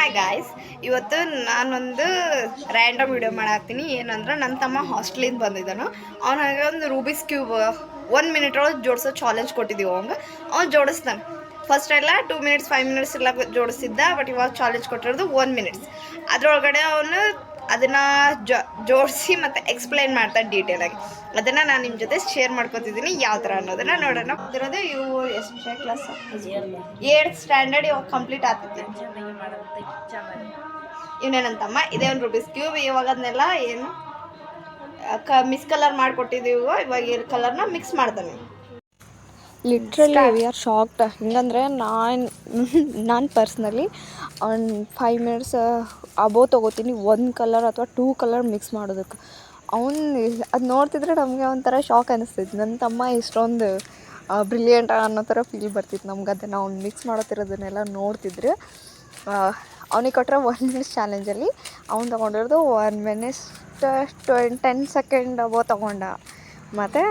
Hi guys, ಇವತ್ತು ನಾನೊಂದು random video ಮಾಡಾಕ್ತೀನಿ. ಏನಂದ್ರೆ ನನ್ನ ತಮ್ಮ ಹಾಸ್ಟೆಲಿಂದ ಬಂದಿದ್ದಾನು. ಅವನಿಗೆ ಒಂದು ರೂಬಿಕ್ಸ್ ಕ್ಯೂಬ್ 1 ಮಿನಿಟ್ ಒಳಗೆ ಜೋಡಿಸೋ ಚಾಲೆಂಜ್ ಕೊಟ್ಟಿದ್ದೀವಿ. ಅವ್ನು ಜೋಡಿಸ್ತಾನೆ. ಫಸ್ಟ್ ಎಲ್ಲ 2 ಮಿನಿಟ್ಸ್ 5 ಮಿನಿಟ್ಸ್ ಎಲ್ಲ ಜೋಡಿಸಿದ್ದ. ಬಟ್ ಇವಾಗ ಚಾಲೆಂಜ್ ಕೊಟ್ಟಿರೋದು 1 ಮಿನಿಟ್ಸ್. ಅದರೊಳಗಡೆ ಅವನು ಅದನ್ನು ಜೋಡಿಸಿ ಮತ್ತು ಎಕ್ಸ್ಪ್ಲೈನ್ ಮಾಡ್ತಾನೆ ಡೀಟೇಲಾಗಿ. ಅದನ್ನು ನಾನು ನಿಮ್ಮ ಜೊತೆ ಶೇರ್ ಮಾಡ್ಕೊತಿದ್ದೀನಿ ಯಾವ ಥರ ಅನ್ನೋದನ್ನು ನೋಡೋಣ. ಇರೋದು ಇವು ಎಷ್ಟು ಕ್ಲಾಸ್ 8th ಸ್ಟ್ಯಾಂಡರ್ಡ್ ಇವಾಗ ಕಂಪ್ಲೀಟ್ ಆಗ್ತೈತಿ. ಇವನೇನಂತಮ್ಮ ಇದೇ ಒಂದು ರೂಬಿಕ್ಸ್ ಕ್ಯೂಬ್. ಇವಾಗ ಅದನ್ನೆಲ್ಲ ಏನು ಮಿಕ್ಸ್ ಕಲರ್ ಮಾಡಿಕೊಟ್ಟಿದ್ದೀವಿ. ಇವಾಗ ಈ ಕಲರ್ನ ಮಿಕ್ಸ್ ಮಾಡ್ತಾನೆ. Literally we are shocked. ಹಿಂಗಂದರೆ ನಾನು ಪರ್ಸ್ನಲಿ ಒಂದು 5 ಮಿನಿಟ್ಸ್ ಅಬೋ ತೊಗೋತೀನಿ 1 ಕಲರ್ ಅಥವಾ 2 ಕಲರ್ ಮಿಕ್ಸ್ ಮಾಡೋದಕ್ಕೆ. ಅದು ನೋಡ್ತಿದ್ರೆ ನಮಗೆ ಒಂಥರ ಶಾಕ್ ಅನ್ನಿಸ್ತೈತಿ. ನನ್ನ ತಮ್ಮ ಇಷ್ಟೊಂದು ಬ್ರಿಲಿಯಂಟ್ ಅನ್ನೋ ಥರ ಫೀಲ್ ಬರ್ತಿತ್ತು ನಮ್ಗೆ. ಅದನ್ನು ಅವ್ನು ಮಿಕ್ಸ್ ಮಾಡೋತಿರೋದನ್ನೆಲ್ಲ ನೋಡ್ತಿದ್ರೆ ಅವ್ನಿಗೆ ಕೊಟ್ಟರೆ 1 ಮಿನಿಟ್ಸ್ ಚಾಲೆಂಜಲ್ಲಿ ಅವ್ನು ತೊಗೊಂಡಿರೋದು 1 ಮಿನಿಟ್ಸ್ 10 ಸೆಕೆಂಡ್ ಅಬೋ ತೊಗೊಂಡ. ಮತ್ತು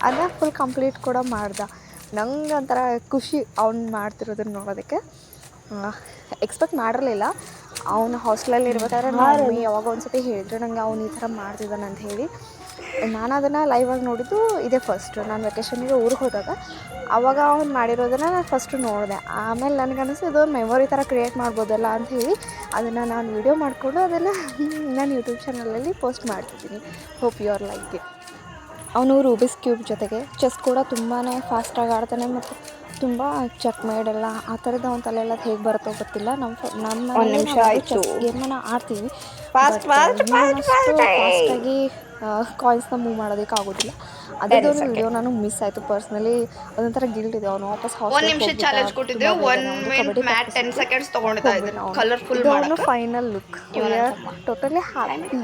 ಅದನ್ನ ಫುಲ್ ಕಂಪ್ಲೀಟ್ ಕೂಡ ಮಾಡ್ದೆ. ನಂಗೆ ಒಂಥರ ಖುಷಿ ಅವ್ನು ಮಾಡ್ತಿರೋದನ್ನ ನೋಡೋದಕ್ಕೆ. ಎಕ್ಸ್ಪೆಕ್ಟ್ ಮಾಡಿರಲಿಲ್ಲ. ಅವನು ಹಾಸ್ಟೆಲಲ್ಲಿ ಇರ್ಬೇಕಾದ್ರೆ ನಾನು ಯಾವಾಗ ಒಂದು ಸತಿ ಹೇಳಿದ್ರೆ ನನಗೆ ಅವ್ನು ಈ ಥರ ಮಾಡ್ತಿದ್ದಾನೆ ಅಂತ ಹೇಳಿ. ನಾನು ಅದನ್ನು ಲೈವಾಗಿ ನೋಡಿದ್ದು ಇದೇ ಫಸ್ಟು. ನಾನು ವೆಕೇಷನಿಗೆ ಊರಿಗೆ ಹೋದಾಗ ಆವಾಗ ಅವ್ನು ಮಾಡಿರೋದನ್ನು ನಾನು ಫಸ್ಟು ನೋಡಿದೆ. ಆಮೇಲೆ ನನಗನ್ನಿಸ್ತು ಇದೊಂದು ಮೆಮೊರಿ ಥರ ಕ್ರಿಯೇಟ್ ಮಾಡ್ಬೋದಲ್ಲ ಅಂತ ಹೇಳಿ ಅದನ್ನು ನಾನು ವೀಡಿಯೋ ಮಾಡಿಕೊಂಡು ಅದನ್ನು ನಾನು ಯೂಟ್ಯೂಬ್ ಚಾನಲಲ್ಲಿ ಪೋಸ್ಟ್ ಮಾಡ್ತಿದ್ದೀನಿ. Hope you are like it. ಅವನು ರೂಬಿಕ್ಸ್ ಕ್ಯೂಬ್ ಜೊತೆಗೆ ಚೆಸ್ ಕೂಡ ತುಂಬಾ ಫಾಸ್ಟಾಗಿ ಆಡ್ತಾನೆ. ಮತ್ತು ತುಂಬ ಚೆಕ್ ಮೇಡೆಲ್ಲ ಆ ಥರದ್ದು ಅವನ ತಲೆಯೆಲ್ಲ ಹೇಗೆ ಬರುತ್ತೋ ಗೊತ್ತಿಲ್ಲ. ನಮ್ಮ ಚೆಸ್ ಗೇಮನ್ನು ಆಡ್ತೀವಿ. ಫಾಸ್ಟಾಗಿ ಕಾಯಿನ್ಸ್ನ ಮೂವ್ ಮಾಡೋದಕ್ಕೆ ಆಗೋದಿಲ್ಲ. ಅದೊಂದು ವಿಡಿಯೋ ನಾನು ಮಿಸ್ ಆಯಿತು ಪರ್ಸ್ನಲಿ. ಅದೊಂಥರ ಗಿಲ್ಟ್ ಇದೆ. ಅವನು ವಾಪಸ್ ಅವನು ಫೈನಲ್ ಲುಕ್. Totally happy.